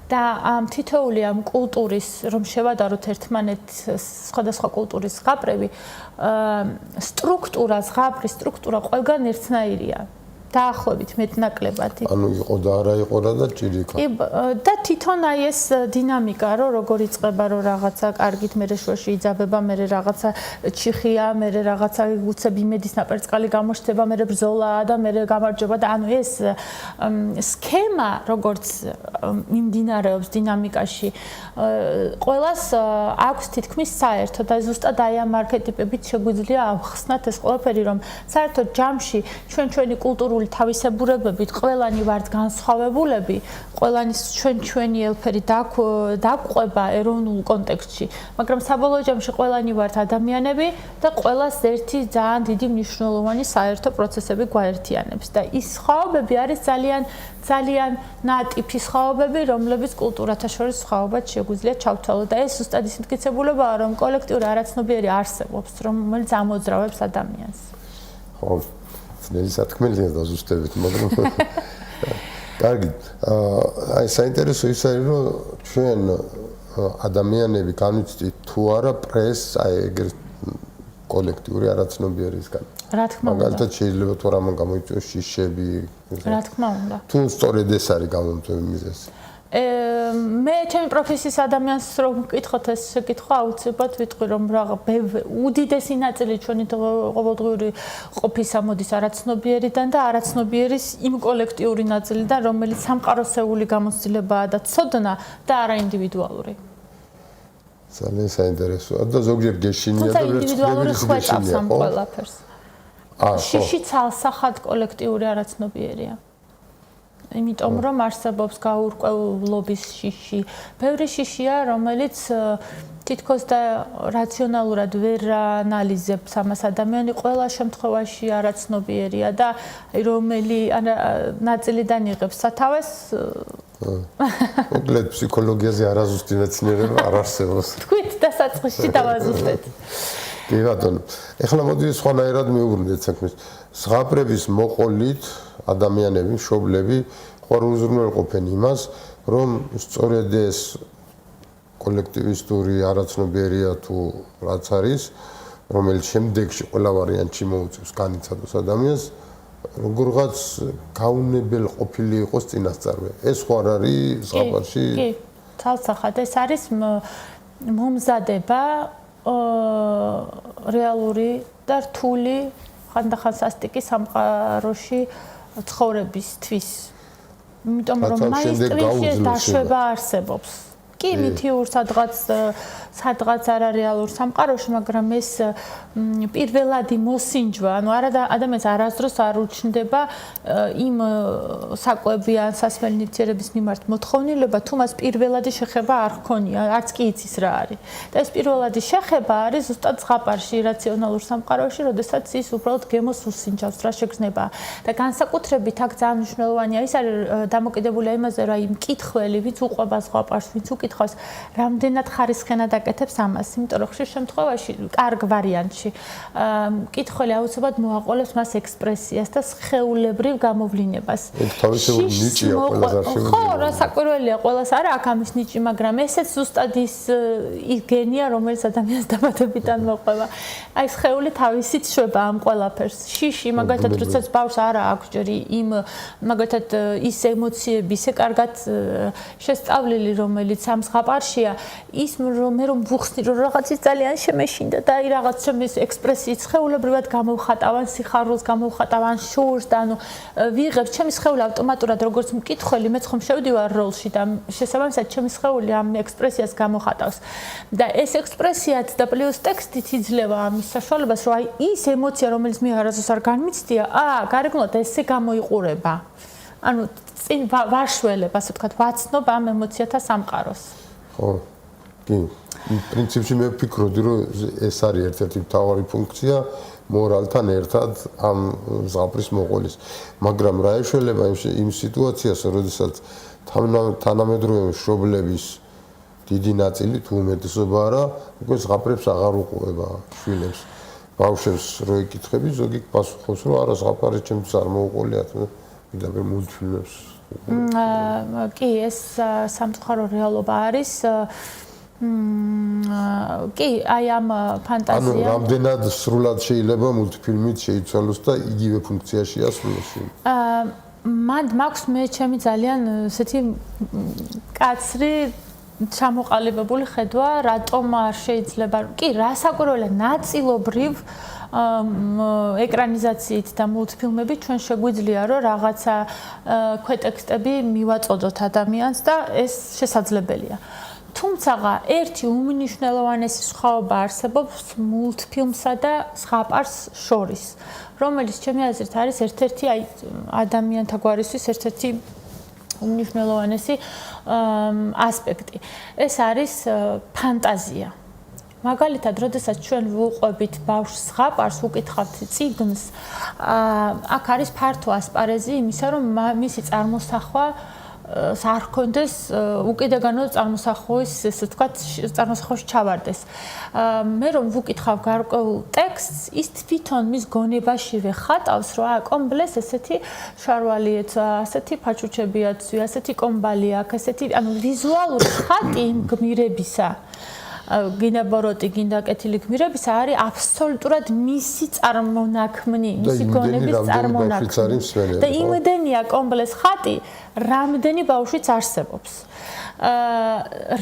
და ამ თითოეული ამ კულტურის რომ შევადაროთ ერთმანეთს სხვადასხვა კულტურის ზღაპრები სტრუქტურა ზღაპრის სტრუქტურა ყველგან ერთნაირია დაახლოებით მეტნაკლებად. ანუ იყო და არა იყო რა და ჭირიკა. და თვითონ აი ეს დინამიკა როგორ იწყება რომ რაღაცა კარგით მერე შუაში იძაბება, მერე რაღაცა ჩიხია, მერე რაღაცა უცებ იმედის ნაპერწკალი გამოჩნდება, მერე ბრძოლაა და მერე გამარჯვება და ანუ ეს სქემა როგორც მიმდინარეობს დინამიკაში ყველას აქვს თითქმის საერთო და ზუსტად აი ამ არქეტიპებით შეგვიძლია ავხსნათ ეს ყველაფერი რომ საერთოდ ჯამში ჩვენი კულტურული თავისებურებებით ყველანი ვართ განსხვავებულები, ყველანი ჩვენი ელფერი დაგვყვება ეროვნულ კონტექსტში, მაგრამ საბოლოო ჯამში ყველანი ვართ ადამიანები და ყველას ერთი ძალიან დიდი მნიშვნელოვანი საერთო პროცესები გვაერთიანებს და ის სხვაობები არის ძალიან ნატიფი სხვაობები, რომლებიც კულტურათა შორის სხვაობად შეგვიძლია ჩავთვალოთ და ეს ზუსტად ის მტკიცებულებაა, რომ კოლექტიური არაცნობიერი არსებობს, რომელიც ამოძრავებს ადამიანს. ხო, ძნელი სათქმელია დაზუსტებით, მაგრამ კარგი. აი საინტერესო ის არის, რომ ჩვენ ადამიანები განვიცდით თუ არა პრესს აი ეგრე კოლექტიური არაცნობიერისგან. რა თქმა უნდა. მაგალითად შეიძლება თუ რამან გამოიწვიოს შიშები. რა თქმა უნდა. თუ სწორედ ეს არის გამომწვევი მიზეზი. მე ჩემი პროფესიის ადამიანს რომ ვკითხოთ ეს შეკითხვა აუცილებლად ვიტყვი რომ უდიდესი ნაწილი ჩვენი ყოველდღიური ყოფისა მოდის არაცნობიერიდან და არაცნობიერის იმ კოლექტიური ნაწილიდან რომელიც სამყაროსეული გამოცდილებაა და ცოდნა და არა ინდივიდუალური. ძალიან საინტერესოა და ზოგჯერ გეშინია და ინდივიდუალური ხვეტავს ამ ყველაფერს. შიში ცალსახად კოლექტიური არაცნობიერია. იმიტომ რომ არსებობს გაურკვევლობის შიში. ბევრი შიშია, რომელიც თითქოს და რაციონალურად ვერ ანალიზებს ამას ადამიანი ყველა შემთხვევაში არაცნობიერია და რომელი ნაწილიდან იღებს სათავეს მოკლედ ფსიქოლოგიაზე არაზუსტი მეცნიერება არ არსებობს. თქვით დასაწყისში დავაზუსტეთ. კი ბატონო. ეხლა მოდი სხვანაირად მივუბრუნდეთ საქმეს. ზღაპრების მოყოლით ადამიანები, მშობლები ხوار უზრუნველყოფენ იმას, რომ სწორედ ეს კოლექტივისტური არაცნობიერია თუ რაც არის, რომელიც შემდეგში ყველა ვარიანტში მოუწევს განიცადოს ადამიანს, როგორღაც გაუნებელ ყოფილი იყოს წინასწარმე. ეს ხوار არის ზღაპარში? კი, თალსახად ეს არის მომზადება რეალური და რთული ხანდახან სასტიკი სამყაროში ცხოვრებისთვის. იმიტომ რომ მაისტრინში დაშვება არსებობს. კი მითიურ სადღაც არარეალურ სამყაროში, მაგრამ ეს პირველადი მოსინჯვა, ანუ ადამიანს არასდროს არ უჩნდება იმ საკვები ან სასმელი ნივთიერების მიმართ მოთხოვნილება, თუ მას პირველადი შეხება არ ჰქონია, არც კი იცის რა არის. და ეს პირველადი შეხება არის ზუსტად ზღაპარში, რაციონალურ სამყაროში, როდესაც ის უბრალოდ გემოს უსინჯავს, რა შეგრძნება. და განსაკუთრებით აქ ძალიან მნიშვნელოვანია ის არის დამოკიდებულია იმაზე, რომ აი მკითხველი, ვინც უყვება ზღაპარს, ვინც უკითხავს, რამდენად ხარისხენად აკეთებს ამას, იმიტომ რომ ხშირ შემთხვევაში, კარგ ვარიანტში, მკითხველი აუცილებლად მოაყოლებს მას ექსპრესიას და სხეულებრივ გამოვლინებას. ეს თავისებური ნიჭია ყველას არ შეუძლია. ხო, რა საკვირველია ყველას არა აქ ამის ნიჭი, მაგრამ ესეც ზუსტად ის გენია, რომელიც ადამიანს დაბადებიდან მოყვება. აი სხეული თავისით შვება ამ ყველაფერს. შიში, მაგალითად, როდესაც ბავშვს არა აქვს ჯერ იმ მაგალითად ის ემოციები, ისე კარგად შესწავლილი, რომელიც ამ ზღაპარშია, ის მე რომ ვუხსნი, რომ რაღაცის ძალიან შემეშინდა და აი რაღაც ჩემის ექსპრესიით სხეულებრივად გამოვხატავან, სიხარულს გამოვხატავან, შურს და ანუ ვიღებ ჩემი სხეული ავტომატურად როგორც მკითხველი, მეც ხომ შევდივარ როლში და შესაბამისად ჩემი სხეული ამ ექსპრესიას გამოხატავს. და ეს ექსპრესიაც და პლუს ტექსტით იძლევა ამის საშუალებას, რომ აი ის ემოცია, რომელიც მე არასდროს არ განმიცდია, გარეგნულად ესე გამოიყურება. ანუ წინ ვაშველებ, ასე ვთქვათ, ვაცნობ ამ ემოციათა სამყაროს. ხო. კი. პრინციპში მე ვფიქრობდი, რომ ეს არის ერთ-ერთი მთავარი ფუნქცია მორალთან ერთად ამ ზღაპრის მოყოლის. მაგრამ რა ეშველება იმ სიტუაციას, როდესაც თანამედროვე მშობლების დიდი ნაწილი თუ უმეტესობა არა, უკვე ზღაპრებს აღარ უყვება შვილებს. ბავშვებს რო ეკითხები, ზოგი პასუხობს, რომ არა ზღაპარი ჩემთვის არ მოუყოლია, მიდაბერ მულტფილმებს. კი, ეს სამწუხარო რეალობა არის. კი, აი ამ ფანტაზია. ანუ რამდენად სრულად შეიძლება მულტფილმით შეიცვალოს და იგივე ფუნქციაში ასრულოს? მაქვს მე ჩემი ძალიან ესეთი კაცრი ჩამოყალიბებული ხედვა, რატომ არ შეიძლება, კი, რასაკვირველია, ნაწილობრივ ეკრანიზაციით და მულტფილმებით ჩვენ შეგვიძლია რომ რაღაცა ქვეტექსტები მივაწოდოთ ადამიანს და ეს შესაძლებელია. თუმცა ერთი უმნიშვნელოვანესი სხვაობა არსებობს მულტფილმსა და ზღაპარს შორის, რომელიც ჩემი აზრით არის ერთ-ერთი აი ადამიანთა გვარისთვის ერთ-ერთი უმნიშვნელოვანესი ასპექტი. ეს არის ფანტაზია. მაგალითად, როდესაც ჩვენ ვუყვებით ბავშვს ზღაპარს, უკითხავთ წიგნს, აქ არის ფართო ასპარეზი იმისა, რომ მისი წარმოსახვა არ ჰქონდეს უკიდაგანო წარმოსახვის, ესე ვთქვათ, წარმოსახვაში ჩავარდეს. მე რომ ვუკითხავ გარკვეულ ტექსტს, ის თვითონ მის გონებაშივე ხატავს, რომ კომბლეს ესეთი შარვალიეც, ასეთი ფაჩუჩები აცვი, ასეთი კომბალი აქვს, ესეთი, ანუ ვიზუალური ხატი იმ გმირებისა. გინდა ბოროტი, გინდა კეთილი გმირებისა არის აბსოლუტურად მისი წარმონაქმნი, მისი გონების წარმონაქმნი. და იმდენია კომბლეს ხატი, რამდენი ბავშვიც არსებობს.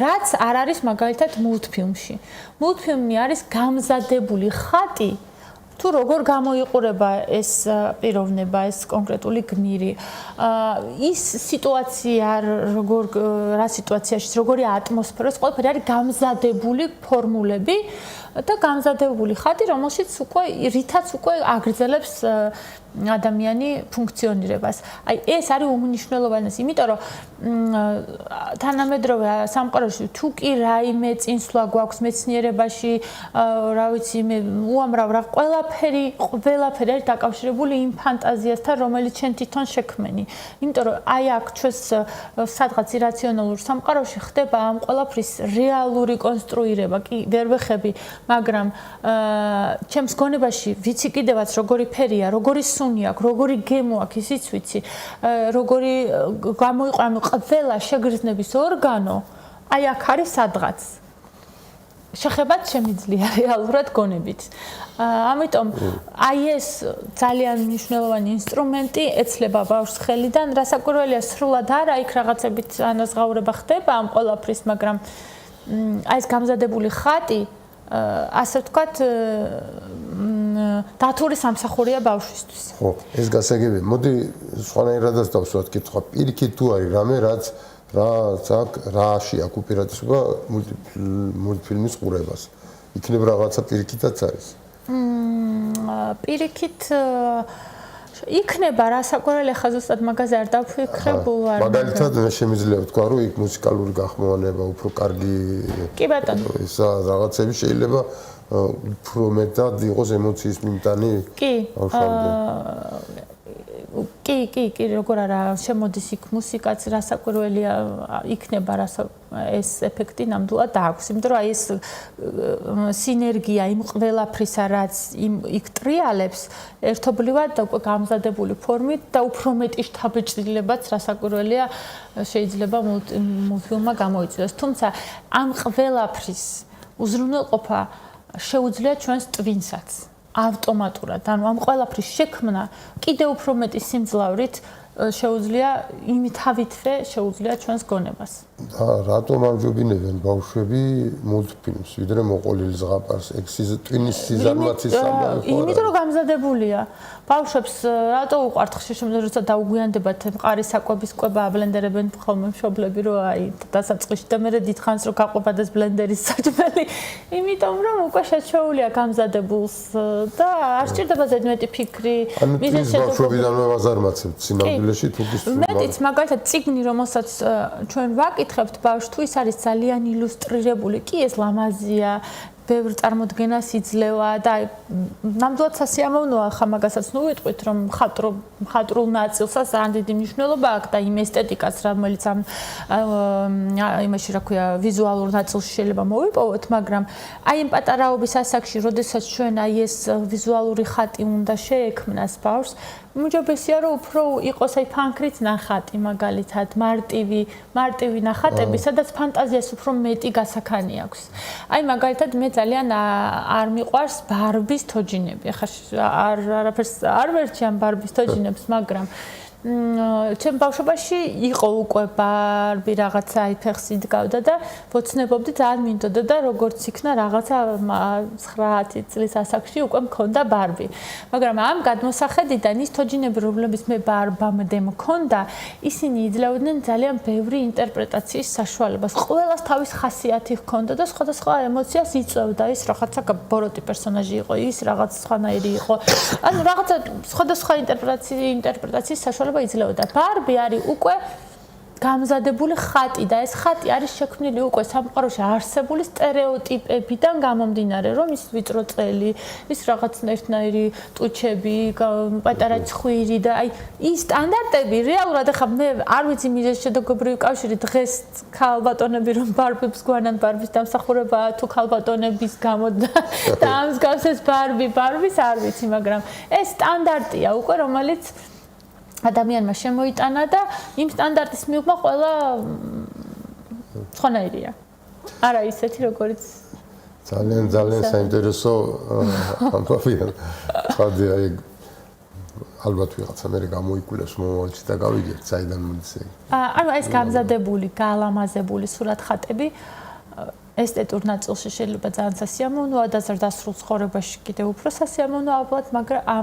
რაც არ არის მაგალითად მულტფილმში. მულტფილმი არის გამზადებული ხატი, თუ როგორ გამოიყურება ეს პიროვნება, ეს კონკრეტული გმირი. ის სიტუაცია რა სიტუაციაში, როგორი ატმოსფერო, ეს ყველაფერი არის გამზადებული ფორმულები და გამზადებული ხატი, რომელშიც რითაც უკვე აგრძელებს ადამიანი ფუნქციონირებას. აი ეს არის უმნიშვნელოვანესი, იმიტომ რომ თანამედროვე სამყაროში თუ კი რაიმე წინსვლა გვაქვს მეცნიერებაში, რა ვიცი, უამრავ რა ყველაფერი არის დაკავშირებული იმ ფანტაზიასთან, რომელიც ჩვენ თვითონ შექმენი. იმიტომ რომ აი აქ ჩვენს სადღაც ირაციონალურ სამყაროში ხდება ამ ყველაფრის რეალური კონსტრუირება, კი ვერ ვეხები, მაგრამ ჩემს გონებაში ვიცი კიდევაც როგორი ფერია, როგორი აქვს, როგორი გემო აქვს, ისიც ვიცი, როგორი გამოიყურება ყველა შეგრძნების ორგანო, აი აქ არის სადღაც. შეხებაც შემიძლია რეალურად გონებით. ამიტომ აი ეს ძალიან მნიშვნელოვანი ინსტრუმენტი ეცლება ბავშვს ხელიდან, რასაკვირველია სრულად არა, იქ რაღაცებით ანაზღაურება ხდება ამ ყველაფრის, მაგრამ აი ეს გამზადებული ხატი ასე ვთქვათ დათური სამსახურია ბავშვისთვის. ხო, ეს გასაგებია. მოდი სხვანაირადაც დავსვათ კითხვა. პირიქით თუ არის რამე რაც რაში აქვს უპირატესობა მულტფილმის ყურებას. იქნებ რაღაცა პირიქითაც არის. პირიქით იქნება რასაკვირველი ხა ზუსტად მაგაზე არ დავფიქრებ ვარ. მაგალითად მე შემიძლია ვთქვა რომ იქ მუსიკალური გახმოვანება უფრო კარგი კი ბატონო. ისა რაღაცები შეიძლება უფრო მეტად იყოს ემოციის მიმტანი. კი, როგორ არა შემოდის იქ მუსიკაც რასაკვირველია იქნება ეს ეფექტი ნამდვილად აქვს, იმიტომ რომ აი ეს სინერგია იმ ყველაფრისა რაც იქ ტრიალებს ერთობლივად უკვე გამზადებული ფორმით და უფრო მეტი შთაბეჭდილებაც რასაკვირველია შეიძლება მულტფილმმა გამოიწვიოს. თუმცა ამ ყველაფრის უზრუნველყოფა შეუძლია ჩვენს ტვინსაც. ავტომატურად, ანუ ამ ყველაფრის შექმნა კიდევ უფრო მეტი სიმძლავრით შეუძლია იმითავითვე შეუძლია ჩვენს გონებას. და რატომ ამჯობინებენ ბავშვები მულტფილმს, ვიდრე მოყოლილი ზღაპარს, ეგ ტვინის სიზარმაცის სამბავი ხო? იმიტომ რომ გამზადებულია. ბავშვებს რატო უყვართ ხშირ შემთხვევაში როცა დაუგვიანდებათ მყარი საკვების კვება აბლენდერებენ ხოლმე მშობლები რომ აი დასაწყისში და მე დიდხანს რომ გაყვებადეს ბლენდერის საჭმელი, იმიტომ რომ უკვე შეჩვეულია გამზადებულს და არ სჭირდება ზედმეტი ფიქრი. მიზეზი ბავშვებიდანვე ვაზარმაცებთ სინამდვილეში თუ გისურვებთ. მეტიც მაგალითად წიგნი რომელსაც ჩვენ ვაკითხებთ ბავშვს თუ ის არის ძალიან ილუსტრირებული, კი ეს ლამაზია, ბევრ წარმოდგენას იძლევა და ნამდვილად სასიამოვნოა ხა მაგასაც ნუ ვიტყვით რომ მხატვრულ ნაწილსაც ძალიან დიდი მნიშვნელობა აქვს და იმ ესთეტიკას რომელიც ამ იმაში რა ქვია ვიზუალურ ნაწილში შეიძლება მოვიპოვოთ, მაგრამ აი იმ პატარაობის ასაკში, როდესაც ჩვენ აი ეს ვიზუალური ხატი უნდა შეექმნას ბავშვს, უმჯობესია რომ უფრო იყოს აი ფანქრით ნახატი მაგალითად მარტივი ნახატები, სადაც ფანტაზიას უფრო მეტი გასაქანი აქვს. აი მაგალითად მე ძალიან არ მიყვარს ბარბის თოჯინები. ახლა არაფერს არ ვერჩი ამ ბარბის თოჯინებს, მაგრამ ჩემ ბავშვობაში იყო უკვე ბარბი რაღაცა აი ფეხს იდგავდა და ვოცნებობდი ძალიან მინდოდა და როგორც იქნა რაღაცა 9-10 წლის ასაკში უკვე მქონდა ბარბი. მაგრამ ამ გადმოსახედიდან ის თოჯინები რომლებიც მე ბარბამდე მქონდა, ისინი იძლეოდნენ ძალიან ბევრი ინტერპრეტაციის საშუალებას. ყველას თავის ხასიათი ჰქონდა და სხვადასხვა ემოციას იწვევდა. ის რაღაცა ბოროტი პერსონაჟი იყო, ის რაღაც სხვანაირი იყო. ანუ რაღაცა სხვადასხვა ინტერპრეტაციის საშუალება იძლეოდა. ბარბი არის უკვე გამზადებული ხატი და ეს ხატი არის შექმნილი უკვე სამყაროში არსებული სტერეოტიპებიდან გამომდინარე, რომ ის ვიწრო წელი, ის რაღაცნაირი ტუჩები, პატარა ცხვირი და აი ის სტანდარტები რეალურად ახლა მე არ ვიცი მიზეზშედეგობრივი კავშირი დღეს ქალბატონები რომ ბარბებს გვანან ბარბის დამსახურებაა თუ ქალბატონების გამო და ამ მსგავსეს ბარბის არ ვიცი, მაგრამ ეს სტანდარტია უკვე რომელიც ადამიანმა შემოიტანა და იმ სტანდარტის მიუხედავად ყველა სხვანაირია. არა ისეთი როგორც ძალიან საინტერესო ამბავია. ხადია ეგ ალბათ ვიღაცა მე გამოიკვლევს მომავალში და გავიგებთ საიდან მოდის ეგ. ანუ ეს გამზადებული, გალამაზებული სურათხატები ესთეტურ ნაწილში შეიძლება ძალიან სასიამოვნოა და ზრდასრულ ცხოვრებაში კიდევ უფრო სასიამოვნოა ალბათ,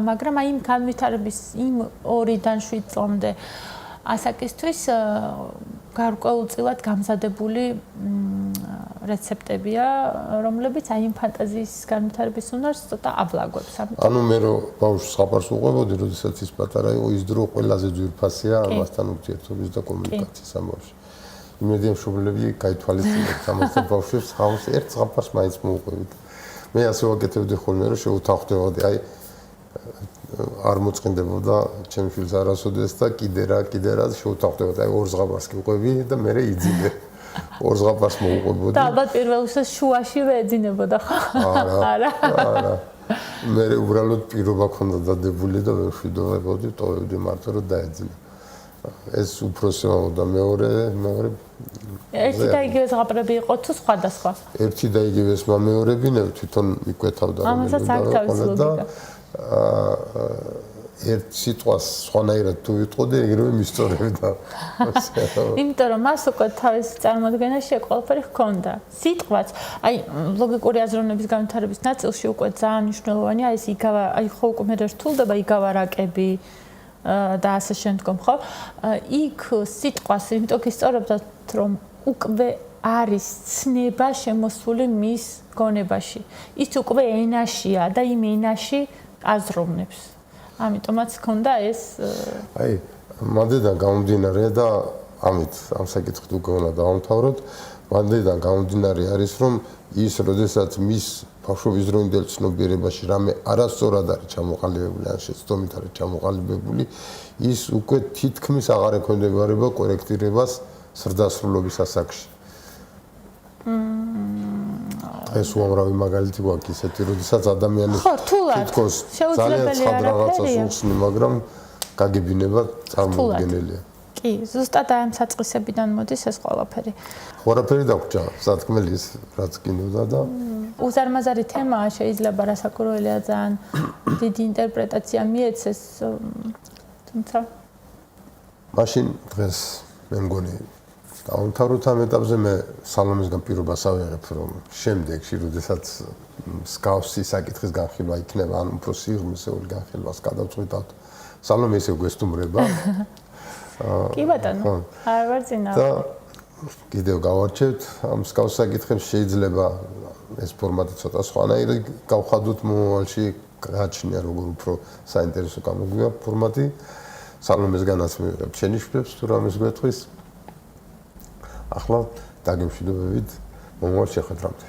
მაგრამ აი იმ განვითარების იმ 2-დან 7 წლამდე ასაკისთვის გარკვეულწილად გამზადებული რეცეპტებია, რომლებიც აი იმ ფანტაზიის განვითარების უნარს ცოტა აბლაგვებს. ანუ მე რო ბავშვს ხაპარს უყვებოდი, როდესაც ის პატარა იყო, ის დრო ყველაზე ძვირფასია ამასთან ურთიერთობის და კომუნიკაციის ამბავში. იმედი მშობლები გაითვალისწინებთ ამასთან ბავშვებს ხავს ერთ ზღაპარს მაინც მოუყვებით. მე ასე ვაკეთებდი ხოლმე რომ შევთავხდებოდი, აი არ მოწყინდებოდა ჩემი შვილს არასოდეს და კიდე რა შევთავხდებოდი, აი ორ ზღაპარს კი და მე იძინე. ორ ზღაპარს მოუყვებოდი. და ალბათ პირველ რიგში შუაშივე ეძინებოდა ხო? არა. მე უბრალოდ პირობა ქონდა დადებული და ვერ შვიდობდი, ტოვებდი მარტო რომ დაეძინე. ეს უფროსებოდა მეორე ერთი და იგივე ზღაპრები იყო თუ სხვადასხვა? ერთი და იგივეს მამეორებინებ თვითონ მიკვეთავდა ამასაც აქ თავის ლოგიკა. ერთ სიტყვას სხვანაირად თუ ვიტყოდი, ეგრევე მისწორებდა. იმიტომ რომ მას უკვე თავის წარმოდგენაში ყველაფერი ჰქონდა. სიტყვაც, აი ლოგიკური აზროვნების განვითარების ნაწილში უკვე ძალიან მნიშვნელოვანია ეს იგავა, აი ხო უკვე მე რთულდება იგავა რაკები და ასე შემდგომ, ხო? იქ სიტყვას იმიტომ ისწორებდათ, რომ უკვე არის ცნება შემოსული მის გონებაში. ის უკვე ენაშია და იმ ენაში აზროვნებს. ამიტომაც ჰქონდა ეს აი, მანდიდან გამომდინარე და ამით ამ საკითხით უკვე უნდა დავამთავროთ. მანდიდან გამომდინარე არის, რომ ის, როდესაც მის ბავშვობის დროინდელ ცნობიერებაში რამე არასწორად არის ჩამოყალიბებული, ან შეცდომით არის ჩამოყალიბებული, ის უკვე თითქმის აღარ ექვემდებარება კორექტირებას სრდასრულობის ასაკში. ეს უამრავი მაგალითი გვაქვს ისეთი, როდესაც ადამიანი თითქოს ძალიან ცხად რაღაცას უხსნი, მაგრამ გაგებინება წარმოუდგენელია. კი, ზუსტად ამ საწყისებიდან მოდის ეს ყველაფერი. ყველაფერი დაგვრჩა, სათქმელი ის რაც გინდოდა და უზარმაზარი თემაა, შეიძლება რასაკვირველია ძალიან დიდი ინტერპრეტაცია მიეცეს, თუმცა მაშინ დღეს მე მგონი დავამთავროთ ამ ეტაპზე. მე სალომისგან პირობას ავიღებ, რომ შემდეგში, როდესაც მსგავსი საკითხის განხილვა იქნება, ან უფრო სიღრმისეული განხილვას გადავწყვიტავთ, სალომე ისე გვესტუმრება. კი ბატონო, არ ვარ წინა. და კიდევ გავარჩევთ ამ მსგავს საკითხებს, შეიძლება ეს ფორმატი ცოტა სხვანაირი გავხადოთ მომავალში, გააჩნია როგორ უფრო საინტერესო გამოგვია ფორმატი. სალომისგანაც მივიღებ შენიშვნებს თუ რამეს გვეტყვის. ახლა დაგემშვიდობებით მომავალ შეხვედრამდე.